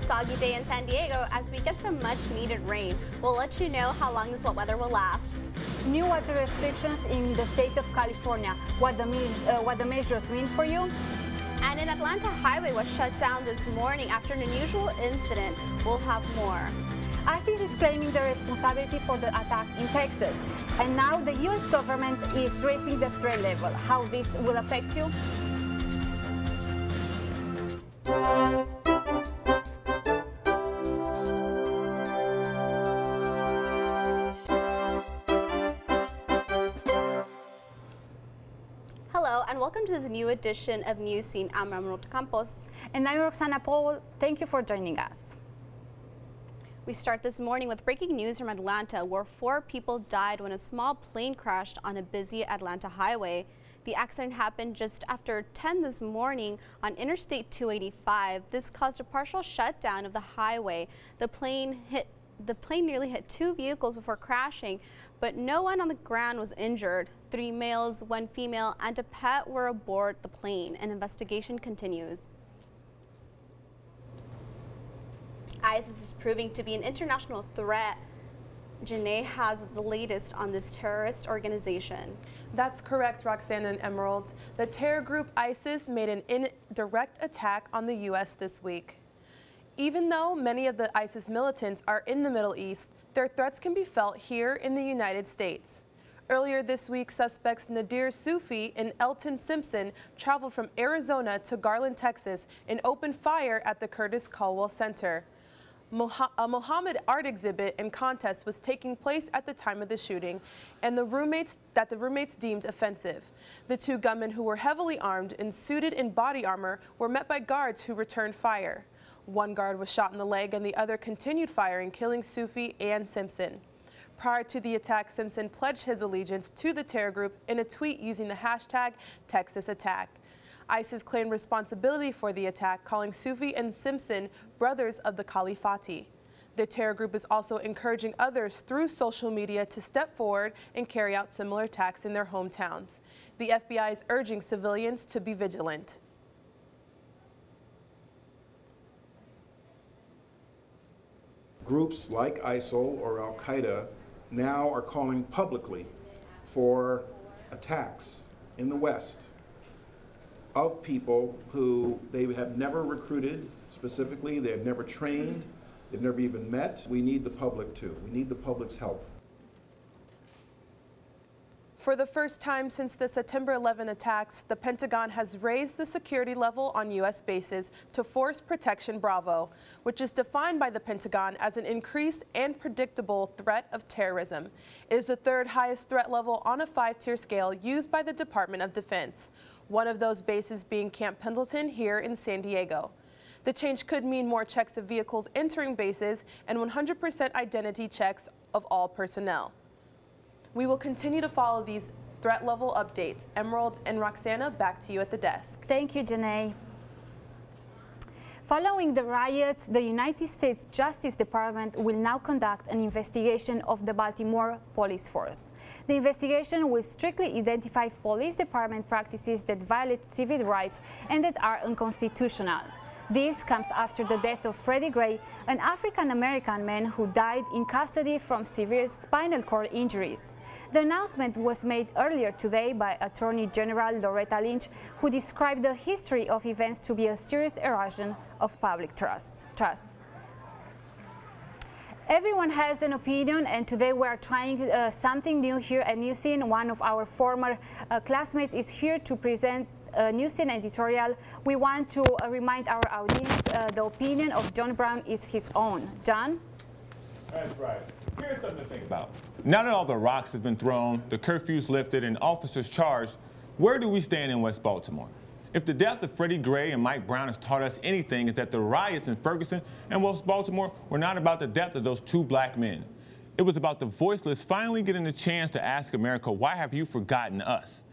soggy day in San Diego as we get some much-needed rain. We'll let you know how long this wet weather will last. New water restrictions in the state of California. What the measures mean for you? And an Atlanta highway was shut down this morning after an unusual incident. We'll have more. ISIS is claiming the responsibility for the attack in Texas. And now the U.S. government is raising the threat level. How this will affect you? Hello and welcome to this new edition of Newscene. I'm Emerald Campos. And I'm Roxana Paul. Thank you for joining us. We start this morning with breaking news from Atlanta, where 4 people died when a small plane crashed on a busy Atlanta highway. The accident happened just after 10 this morning on Interstate 285. This caused a partial shutdown of the highway. The plane nearly hit 2 vehicles before crashing, but no one on the ground was injured. 3 males, 1 female, and a pet were aboard the plane. An investigation continues. ISIS is proving to be an international threat. Janae has the latest on this terrorist organization. That's correct, Roxanne and Emerald. The terror group ISIS made an indirect attack on the U.S. this week. Even though many of the ISIS militants are in the Middle East, their threats can be felt here in the United States. Earlier this week, suspects Nadir Sufi and Elton Simpson traveled from Arizona to Garland, Texas, and opened fire at the Curtis Caldwell Center. A Muhammad art exhibit and contest was taking place at the time of the shooting, and the roommates deemed offensive. The 2 gunmen, who were heavily armed and suited in body armor, were met by guards who returned fire. 1 guard was shot in the leg and the other continued firing, killing Sufi and Simpson. Prior to the attack, Simpson pledged his allegiance to the terror group in a tweet using the hashtag #TexasAttack. ISIS claimed responsibility for the attack, calling Sufi and Simpson brothers of the Caliphati. The terror group is also encouraging others through social media to step forward and carry out similar attacks in their hometowns. The FBI is urging civilians to be vigilant. Groups like ISIL or Al-Qaeda now are calling publicly for attacks in the West of people who they have never recruited specifically, they have never trained, they've never even met. We need the public too. We need the public's help. For the first time since the September 11 attacks, the Pentagon has raised the security level on U.S. bases to Force Protection Bravo, which is defined by the Pentagon as an increased and predictable threat of terrorism. It is the 3rd highest threat level on a 5-tier scale used by the Department of Defense. One of those bases being Camp Pendleton here in San Diego. The change could mean more checks of vehicles entering bases and 100% identity checks of all personnel. We will continue to follow these threat level updates. Emerald and Roxana, back to you at the desk. Thank you, Janae. Following the riots, the United States Justice Department will now conduct an investigation of the Baltimore police force. The investigation will strictly identify police department practices that violate civil rights and that are unconstitutional. This comes after the death of Freddie Gray, an African-American man who died in custody from severe spinal cord injuries. The announcement was made earlier today by Attorney General Loretta Lynch, who described the history of events to be a serious erosion of public trust. Everyone has an opinion, and today we are trying something new here at Newscene. One of our former classmates is here to present a Newscene editorial. We want to remind our audience the opinion of John Brown is his own. John? That's right. Here's something to think about. Now that all the rocks have been thrown, the curfew's lifted, and officers charged, where do we stand in West Baltimore? If the death of Freddie Gray and Mike Brown has taught us anything, it's that the riots in Ferguson and West Baltimore were not about the death of those 2 black men. It was about the voiceless finally getting a chance to ask America, why have you forgotten us?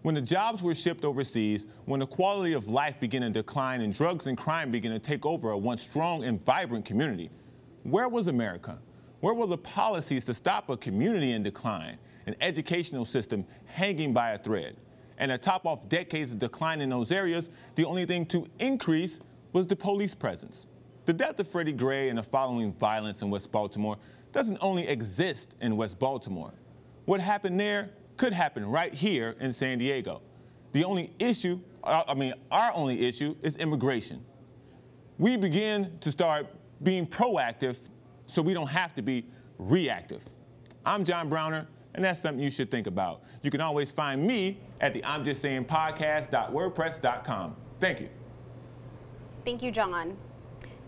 When the jobs were shipped overseas, when the quality of life began to decline and drugs and crime began to take over a once strong and vibrant community, where was America? Where were the policies to stop a community in decline, an educational system hanging by a thread? And to top off decades of decline in those areas, the only thing to increase was the police presence. The death of Freddie Gray and the following violence in West Baltimore doesn't only exist in West Baltimore. What happened there could happen right here in San Diego. The only issue, our only issue is immigration. We begin to start being proactive so we don't have to be reactive. I'm John Browner, and that's something you should think about. You can always find me at the I'm Just Saying podcast.wordpress.com. Thank you. Thank you, John.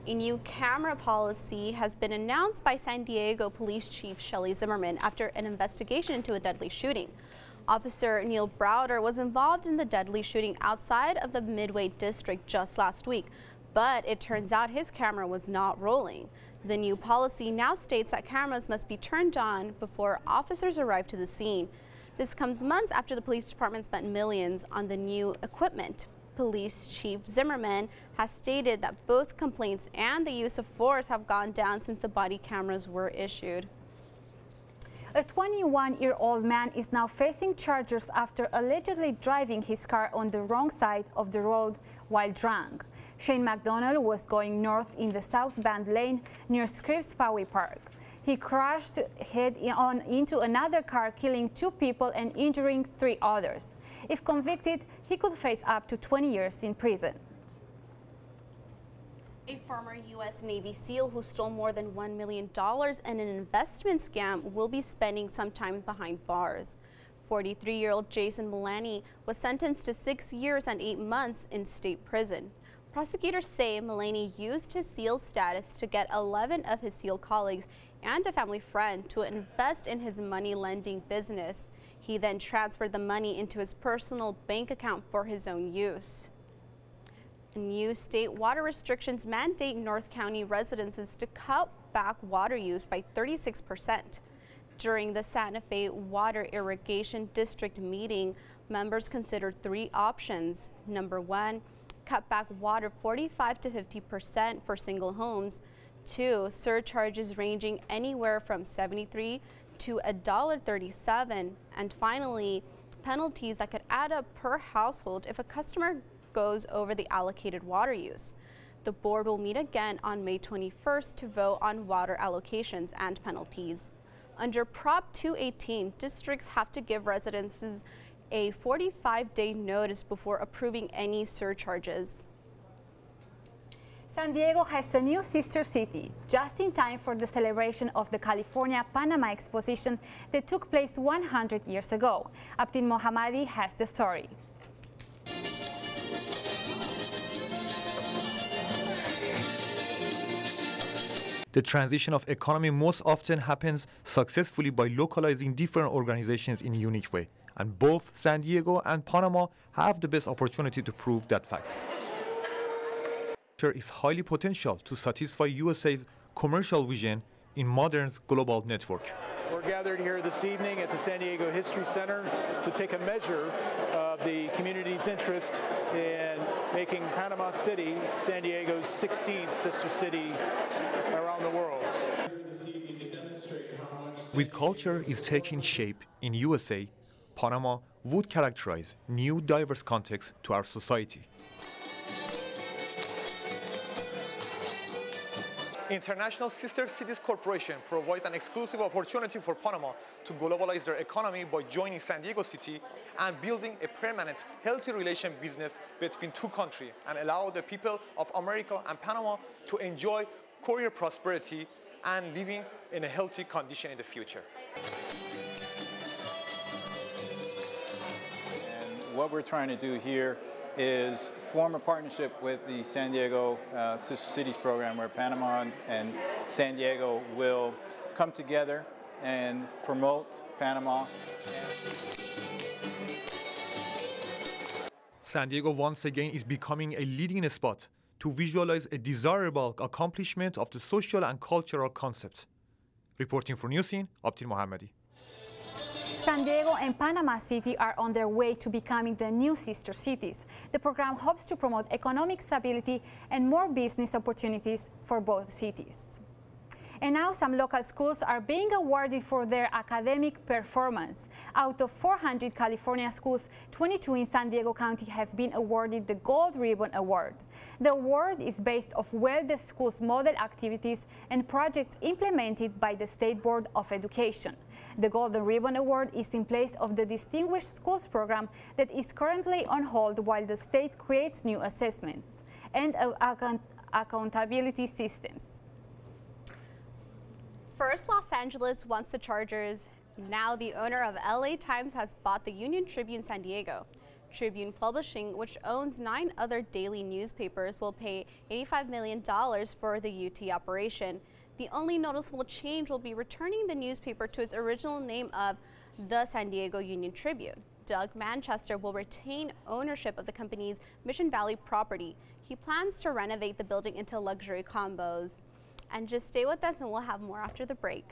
A new camera policy has been announced by San Diego Police Chief Shelley Zimmerman after an investigation into a deadly shooting. Officer Neil Browder was involved in the deadly shooting outside of the Midway district just last week, but it turns out his camera was not rolling. The new policy now states that cameras must be turned on before officers arrive to the scene. This comes months after the police department spent millions on the new equipment. Police Chief Zimmerman has stated that both complaints and the use of force have gone down since the body cameras were issued. A 21-year-old man is now facing charges after allegedly driving his car on the wrong side of the road while drunk. Shane McDonald was going north in the southbound lane near Scripps Poway Park. He crashed head-on into another car, killing 2 people and injuring 3 others. If convicted, he could face up to 20 years in prison. A former U.S. Navy SEAL who stole more than $1 million in an investment scam will be spending some time behind bars. 43-year-old Jason Mullaney was sentenced to 6 years and 8 months in state prison. Prosecutors say Mullaney used his SEAL status to get 11 of his SEAL colleagues and a family friend to invest in his money lending business. He then transferred the money into his personal bank account for his own use. New state water restrictions mandate North County residences to cut back water use by 36%. During the Santa Fe Water Irrigation District meeting, members considered 3 options. Number 1, cut back water 45 to 50% for single homes. 2, surcharges ranging anywhere from $73 to $1.37. And finally, penalties that could add up per household if a customer goes over the allocated water use. The board will meet again on May 21st to vote on water allocations and penalties. Under Prop 218, districts have to give residents a 45-day notice before approving any surcharges. San Diego has a new sister city, just in time for the celebration of the California-Panama Exposition that took place 100 years ago. Abdin Mohammadi has the story. The transition of economy most often happens successfully by localizing different organizations in a unique way. And both San Diego and Panama have the best opportunity to prove that fact. There is highly potential to satisfy USA's commercial vision in modern global network. We're gathered here this evening at the San Diego History Center to take a measure of the community's interest in making Panama City San Diego's 16th sister city around the world. With culture is taking shape in USA, Panama would characterize new diverse contexts to our society. International Sister Cities Corporation provides an exclusive opportunity for Panama to globalize their economy by joining San Diego City and building a permanent, healthy relation business between 2 countries and allow the people of America and Panama to enjoy career prosperity and living in a healthy condition in the future. And what we're trying to do here is form a partnership with the San Diego Sister Cities program, where Panama and San Diego will come together and promote Panama. San Diego once again is becoming a leading spot to visualize a desirable accomplishment of the social and cultural concepts. Reporting for Newscene, Abdin Mohammadi. San Diego and Panama City are on their way to becoming the new sister cities. The program hopes to promote economic stability and more business opportunities for both cities. And now some local schools are being awarded for their academic performance. Out of 400 California schools, 22 in San Diego County have been awarded the Gold Ribbon Award. The award is based off where the school's model activities and projects implemented by the State Board of Education. The Golden Ribbon Award is in place of the Distinguished Schools program that is currently on hold while the state creates new assessments and accountability systems. First, Los Angeles wants the Chargers. Now the owner of LA Times has bought the Union Tribune San Diego. Tribune Publishing, which owns 9 other daily newspapers, will pay $85 million for the UT operation. The only noticeable change will be returning the newspaper to its original name of the San Diego Union Tribune. Doug Manchester will retain ownership of the company's Mission Valley property. He plans to renovate the building into luxury combos. And just stay with us and we'll have more after the break.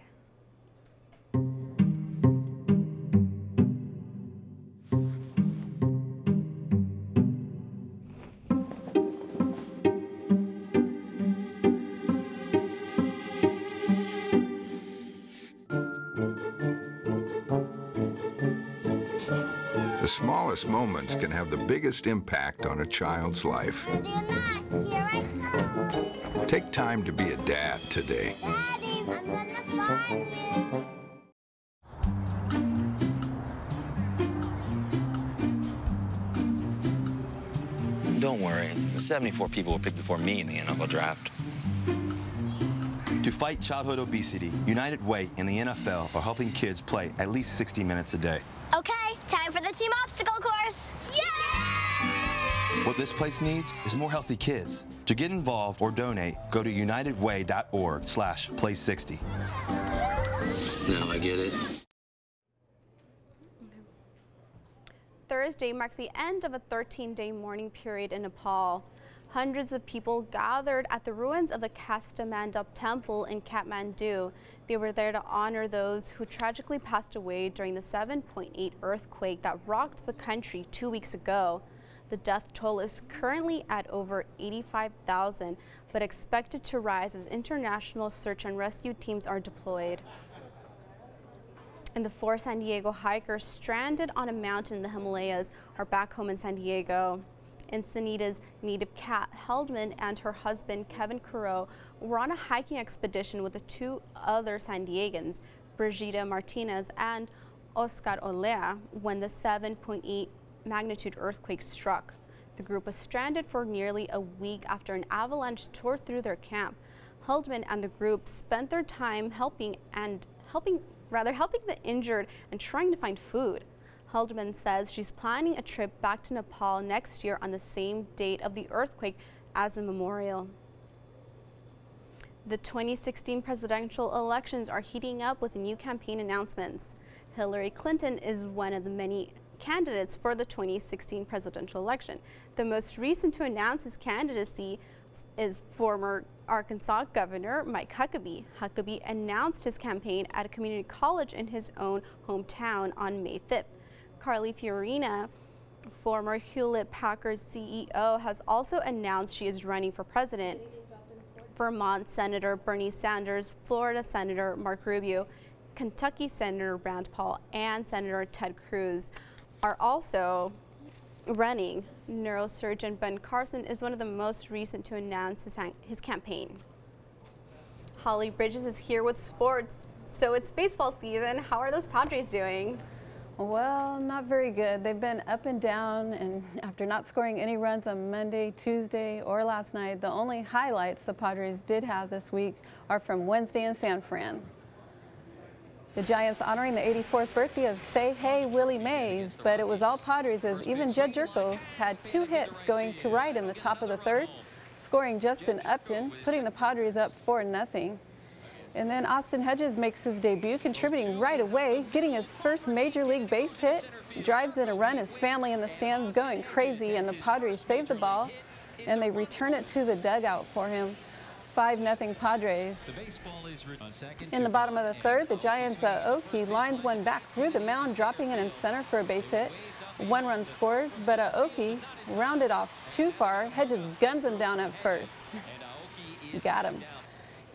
The smallest moments can have the biggest impact on a child's life. Here I come. Take time to be a dad today. Daddy, I'm gonna find you. Don't worry, 74 people were picked before me in the NFL draft. To fight childhood obesity, United Way and the NFL are helping kids play at least 60 minutes a day. Okay, time for the team obstacle course. Yay! What this place needs is more healthy kids. To get involved or donate, go to unitedway.org/play60. Now I get it. Thursday marked the end of a 13-day mourning period in Nepal. Hundreds of people gathered at the ruins of the Kastamandap Temple in Kathmandu. They were there to honor those who tragically passed away during the 7.8 earthquake that rocked the country 2 weeks ago. The death toll is currently at over 85,000, but expected to rise as international search and rescue teams are deployed. And the 4 San Diego hikers stranded on a mountain in the Himalayas are back home in San Diego. Encinitas native Kat Heldman and her husband Kevin Curro were on a hiking expedition with the 2 other San Diegans, Brigitte Martinez and Oscar Olea, when the 7.8 magnitude earthquake struck. The group was stranded for nearly a week after an avalanche tore through their camp. Heldman and the group spent their time helping the injured and trying to find food. Heldman says she's planning a trip back to Nepal next year on the same date of the earthquake as a memorial. The 2016 presidential elections are heating up with new campaign announcements. Hillary Clinton is one of the many candidates for the 2016 presidential election. The most recent to announce his candidacy is former Arkansas Governor Mike Huckabee. Huckabee announced his campaign at a community college in his own hometown on May 5th. Carly Fiorina, former Hewlett-Packard CEO, has also announced she is running for president. Vermont Senator Bernie Sanders, Florida Senator Mark Rubio, Kentucky Senator Rand Paul, and Senator Ted Cruz are also running. Neurosurgeon Ben Carson is one of the most recent to announce his campaign. Holly Bridges is here with sports. So it's baseball season. How are those Padres doing? Well, not very good. They've been up and down, and after not scoring any runs on Monday, Tuesday, or last night, the only highlights the Padres did have this week are from Wednesday in San Fran. The Giants honoring the 84th birthday of Say Hey Willie Mays, but it was all Padres as even Jed Jerko had 2 hits going to right in the top of the 3rd, scoring Justin Upton, putting the Padres up 4-0. And then Austin Hedges makes his debut, contributing right away, getting his first major league base hit, drives in a run, his family in the stands going crazy, and the Padres save the ball, and they return it to the dugout for him. 5-0 Padres. In the bottom of the 3rd, the Giants' Aoki lines one back through the mound, dropping it in center for a base hit. 1 run scores, but Aoki rounded off too far. Hedges guns him down at first. Got him.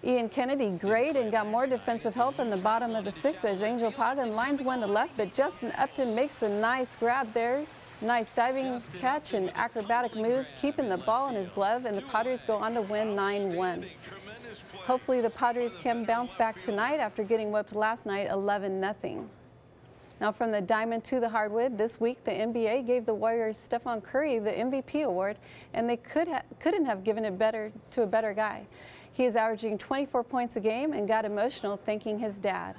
Ian Kennedy great and got more defensive help in the bottom of the sixth as Angel Pagan lines one to left, but Justin Upton makes a nice grab there. Nice diving catch and acrobatic move, keeping the ball in his glove, and the Padres go on to win 9-1. Hopefully the Padres can bounce back tonight after getting whipped last night 11-0. Now from the diamond to the hardwood, this week the NBA gave the Warriors' Stephen Curry the MVP award, and they couldn't have given it to a better guy. He is averaging 24 points a game and got emotional thanking his dad.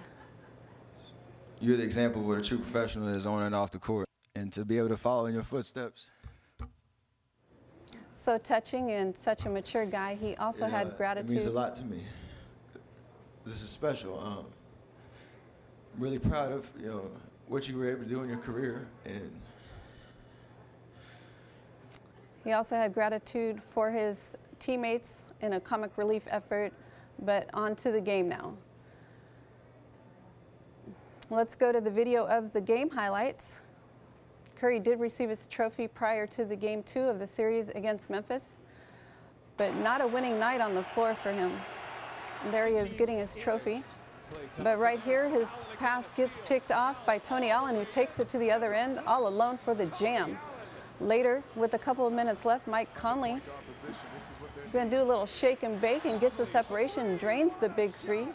You're the example of what a true professional is on and off the court, and to be able to follow in your footsteps. So touching and such a mature guy. He also had gratitude. It means a lot to me. This is special. I'm really proud of what you were able to do in your career, and he also had gratitude for his teammates in a comic relief effort, but on to the game now. Let's go to the video of the game highlights. Curry did receive his trophy prior to the game 2 of the series against Memphis, but not a winning night on the floor for him. And there he is getting his trophy. But right here, his pass gets picked off by Tony Allen, who takes it to the other end all alone for the jam. Later, with a couple of minutes left, Mike Conley is going to do a little shake and bake and gets the separation and drains the big three.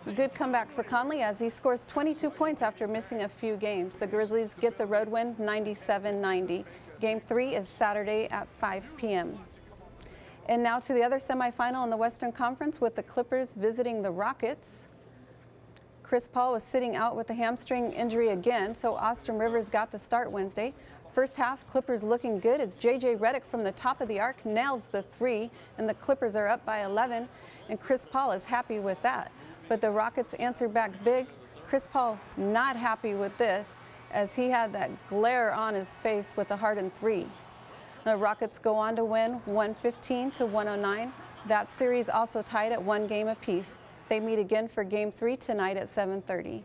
A good comeback for Conley as he scores 22 points after missing a few games. The Grizzlies get the road win 97-90. Game 3 is Saturday at 5 p.m. And now to the other semifinal in the Western Conference with the Clippers visiting the Rockets. Chris Paul was sitting out with a hamstring injury again, so Austin Rivers got the start Wednesday. First half, Clippers looking good as J.J. Redick from the top of the arc nails the three, and the Clippers are up by 11, and Chris Paul is happy with that. But the Rockets answer back big. Chris Paul not happy with this as he had that glare on his face with a hardened three. The Rockets go on to win 115-109. That series also tied at 1 game apiece. They meet again for Game 3 tonight at 7:30.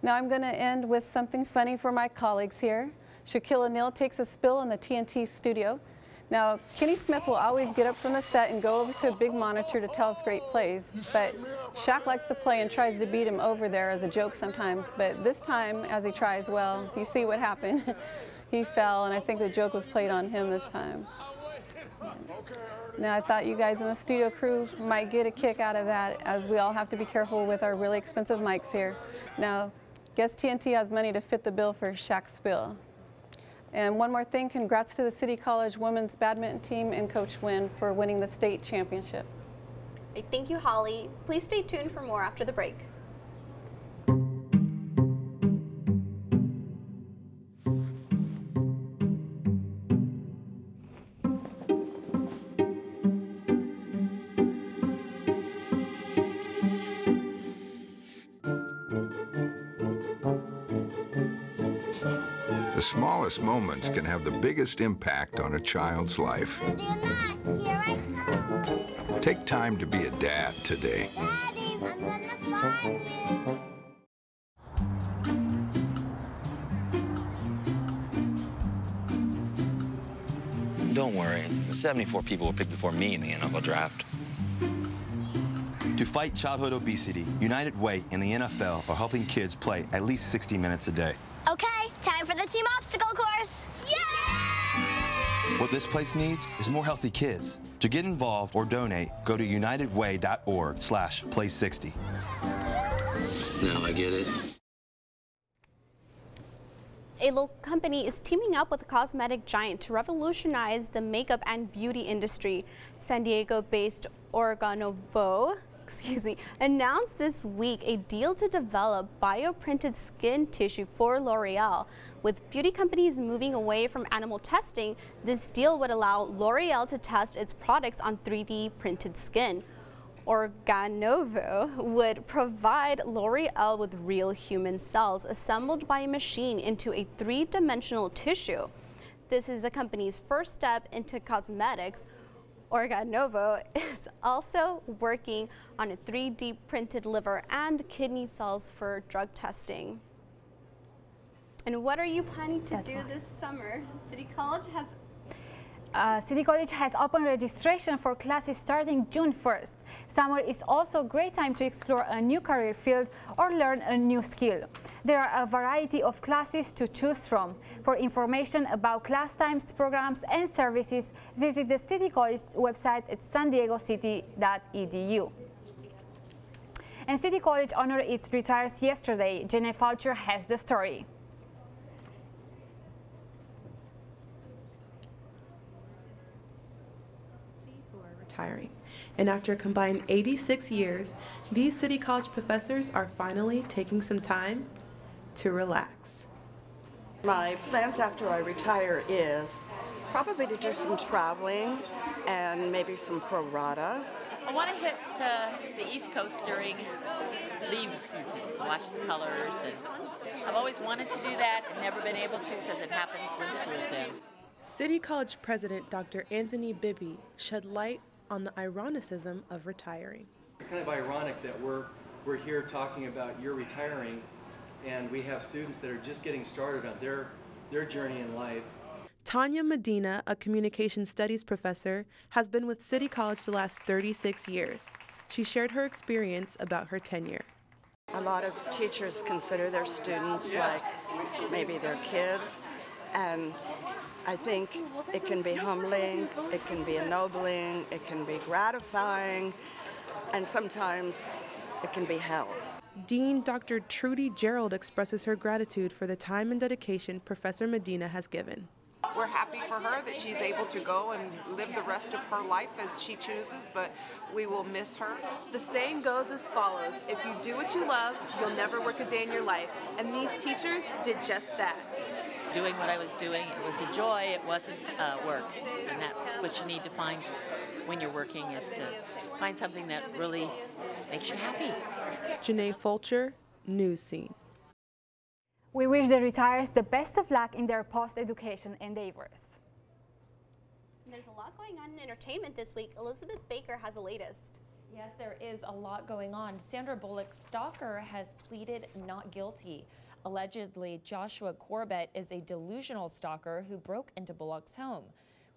Now I'm going to end with something funny for my colleagues here. Shaquille O'Neal takes a spill in the TNT studio. Now, Kenny Smith will always get up from the set and go over to a big monitor to tell us great plays, but Shaq likes to play and tries to beat him over there as a joke sometimes, but this time, as he tries, well, you see what happened. He fell, and I think the joke was played on him this time. Now, I thought you guys in the studio crew might get a kick out of that, as we all have to be careful with our really expensive mics here. Now, guess TNT has money to fit the bill for Shaq's spill. And one more thing, congrats to the City College women's badminton team and Coach Wynn for winning the state championship. Thank you, Holly. Please stay tuned for more after the break. The smallest moments can have the biggest impact on a child's life. Take time to be a dad today. Daddy, I'm gonna find you. Don't worry, 74 people were picked before me in the NFL draft. To fight childhood obesity, United Way and the NFL are helping kids play at least 60 minutes a day. Okay, time for the team obstacle course. Yay! What this place needs is more healthy kids. To get involved or donate, go to unitedway.org/play60. Now I get it. A local company is teaming up with a cosmetic giant to revolutionize the makeup and beauty industry. San Diego-based Organovo announced this week a deal to develop bioprinted skin tissue for L'Oreal. With beauty companies moving away from animal testing, this deal would allow L'Oreal to test its products on 3D printed skin. Organovo would provide L'Oreal with real human cells assembled by a machine into a three-dimensional tissue. This is the company's first step into cosmetics. Organovo is also working on a 3D printed liver and kidney cells for drug testing. And what are you planning to do this summer? City College has City College has opened registration for classes starting June 1st. Summer is also a great time to explore a new career field or learn a new skill. There are a variety of classes to choose from. For information about class times, programs, and services, visit the City College website at sandiegocity.edu. And City College honored its retirees yesterday. Jenny Fulcher has the story. Retiring. And after a combined 86 years, these City College professors are finally taking some time to relax. My plans after I retire is probably to do some traveling and maybe some pro rata. I want to hit the East Coast during leaf season, to watch the colors, and I've always wanted to do that and never been able to because it happens when school's in. City College President Dr. Anthony Bibby shed light on the ironicism of retiring. It's kind of ironic that we're here talking about you're retiring, and we have students that are just getting started on their journey in life. Tanya Medina, a communication studies professor, has been with City College the last 36 years. She shared her experience about her tenure. A lot of teachers consider their students like maybe their kids, and I think it can be humbling, it can be ennobling, it can be gratifying, and sometimes it can be hell. Dean Dr. Trudy Gerald expresses her gratitude for the time and dedication Professor Medina has given. We're happy for her that she's able to go and live the rest of her life as she chooses, but we will miss her. The saying goes as follows: if you do what you love, you'll never work a day in your life. And these teachers did just that. Doing what I was doing, it was a joy, it wasn't work. And that's what you need to find when you're working, is to find something that really makes you happy. Janae Fulcher, Newscene. We wish the retirees the best of luck in their post-education endeavors. There's a lot going on in entertainment this week. Elizabeth Baker has the latest. Yes, there is a lot going on. Sandra Bullock's stalker has pleaded not guilty. Allegedly, Joshua Corbett is a delusional stalker who broke into Bullock's home.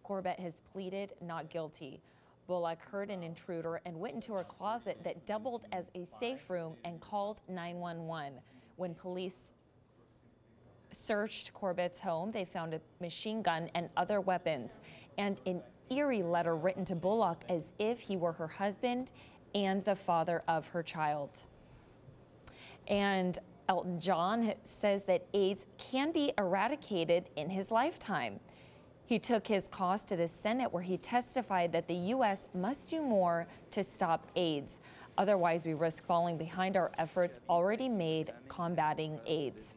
Corbett has pleaded not guilty. Bullock heard an intruder and went into her closet that doubled as a safe room and called 911. When police searched Corbett's home, they found a machine gun and other weapons, and an eerie letter written to Bullock as if he were her husband and the father of her child. And Elton John says that AIDS can be eradicated in his lifetime. He took his cause to the Senate, where he testified that the U.S. must do more to stop AIDS. Otherwise, we risk falling behind our efforts already made combating AIDS.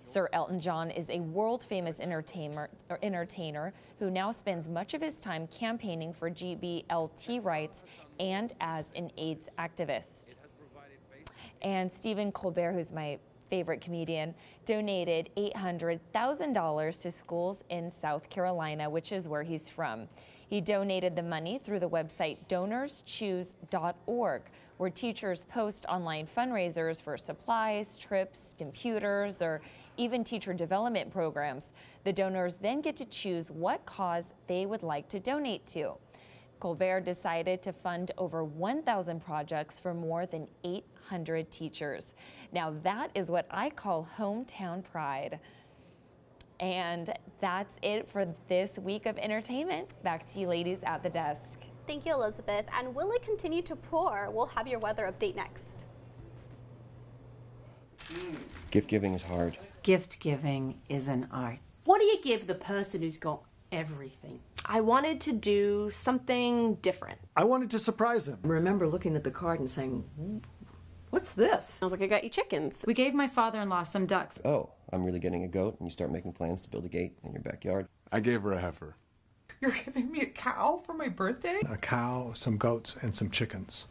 Sir Elton John is a world-famous entertainer who now spends much of his time campaigning for GBLT rights and as an AIDS activist. And Stephen Colbert, who's my favorite comedian, donated $800,000 to schools in South Carolina, which is where he's from. He donated the money through the website donorschoose.org, where teachers post online fundraisers for supplies, trips, computers, or even teacher development programs. The donors then get to choose what cause they would like to donate to. Colbert decided to fund over 1,000 projects for more than 800 teachers. Now that is what I call hometown pride. And that's it for this week of entertainment. Back to you ladies at the desk. Thank you, Elizabeth. And will it continue to pour? We'll have your weather update next. Gift giving is hard. Gift giving is an art. What do you give the person who's got everything? I wanted to do something different. I wanted to surprise him. I remember looking at the card and saying, what's this? I was like, I got you chickens. We gave my father-in-law some ducks. Oh, I'm really getting a goat, and you start making plans to build a gate in your backyard. I gave her a heifer. You're giving me a cow for my birthday? A cow, some goats, and some chickens.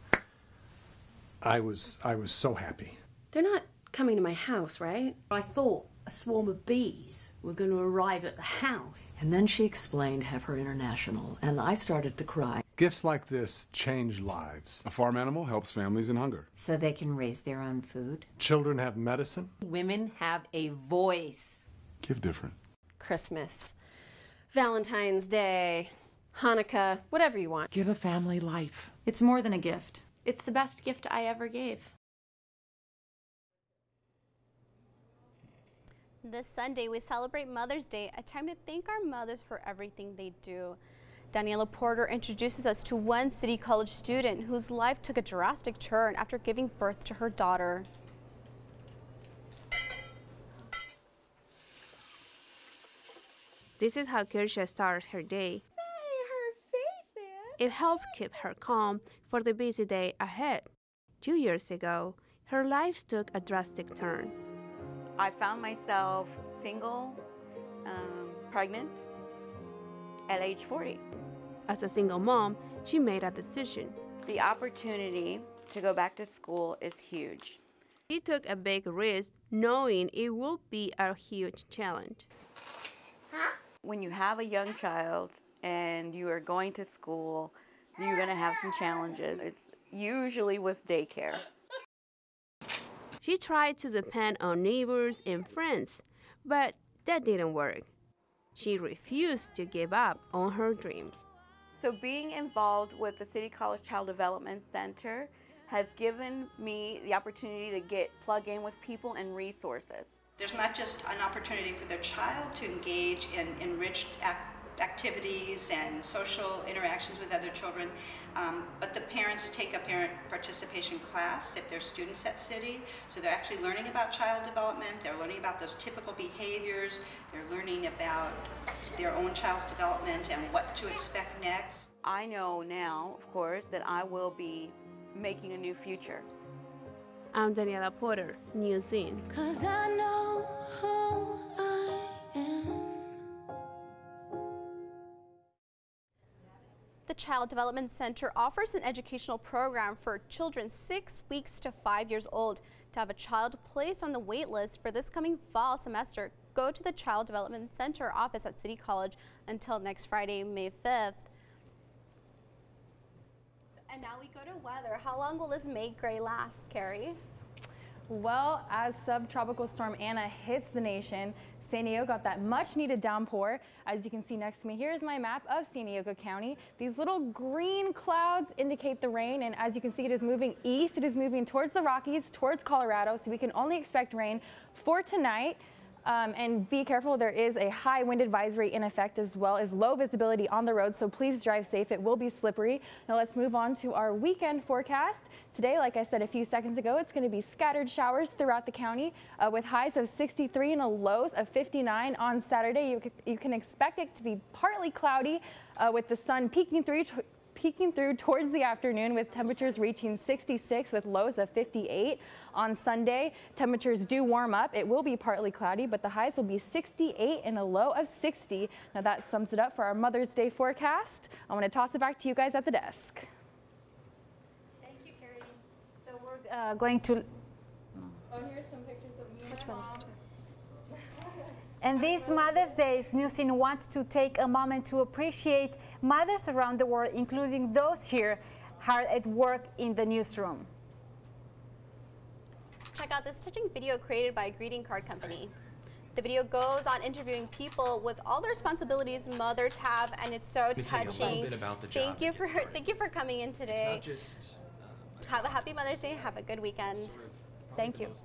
I was so happy. They're not coming to my house, right? I thought a swarm of bees were going to arrive at the house. And then she explained Heifer International, and I started to cry. Gifts like this change lives. A farm animal helps families in hunger. So they can raise their own food. Children have medicine. Women have a voice. Give different. Christmas, Valentine's Day, Hanukkah, whatever you want. Give a family life. It's more than a gift. It's the best gift I ever gave. This Sunday, we celebrate Mother's Day, a time to thank our mothers for everything they do. Daniela Porter introduces us to one City College student whose life took a drastic turn after giving birth to her daughter. This is how Kirsha started her day. It helped keep her calm for the busy day ahead. 2 years ago, her life took a drastic turn. I found myself single, pregnant at age 40. As a single mom, she made a decision. The opportunity to go back to school is huge. She took a big risk, knowing it will be a huge challenge. When you have a young child and you are going to school, you're going to have some challenges. It's usually with daycare. She tried to depend on neighbors and friends, but that didn't work. She refused to give up on her dreams. So being involved with the City College Child Development Center has given me the opportunity to get plugged in with people and resources. There's not just an opportunity for their child to engage in enriched activities and social interactions with other children, but the parents take a parent participation class if they're students at City. So they're actually learning about child development, they're learning about those typical behaviors, they're learning about their own child's development and what to expect next. I know now, of course, that I will be making a new future. I'm Daniela Porter, Newscene. 'Cause I know who I am. The Child Development Center offers an educational program for children 6 weeks to 5 years old. To have a child placed on the wait list for this coming fall semester, go to the Child Development Center office at City College until next Friday, May 5th. And now we go to weather. How long will this May gray last, Carrie? Well, as subtropical storm Anna hits the nation, San Diego got that much needed downpour. As you can see next to me, here's my map of San Diego County. These little green clouds indicate the rain, and as you can see, it is moving east. It is moving towards the Rockies, towards Colorado, so we can only expect rain for tonight. And be careful, there is a high wind advisory in effect as well as low visibility on the road, so please drive safe. It will be slippery. Now let's move on to our weekend forecast. Today, like I said a few seconds ago, it's going to be scattered showers throughout the county with highs of 63 and lows of 59 on Saturday. You can expect it to be partly cloudy with the sun peeking through towards the afternoon, with temperatures reaching 66 with lows of 58. On Sunday, temperatures do warm up. It will be partly cloudy, but the highs will be 68 and a low of 60. Now that sums it up for our Mother's Day forecast. I want to toss it back to you guys at the desk. Thank you, Carrie. So we're going to... Oh, here's some pictures of me and my mom. And this Mother's Day, Newscene wants to take a moment to appreciate mothers around the world, including those here hard at work in the newsroom. Check out this touching video created by a greeting card company. The video goes on interviewing people with all the responsibilities mothers have, and it's so touching. Tell you a little bit about the job. Thank you for coming in today. It's not just have a happy Mother's Day. Have a good weekend. sort of Thank you. most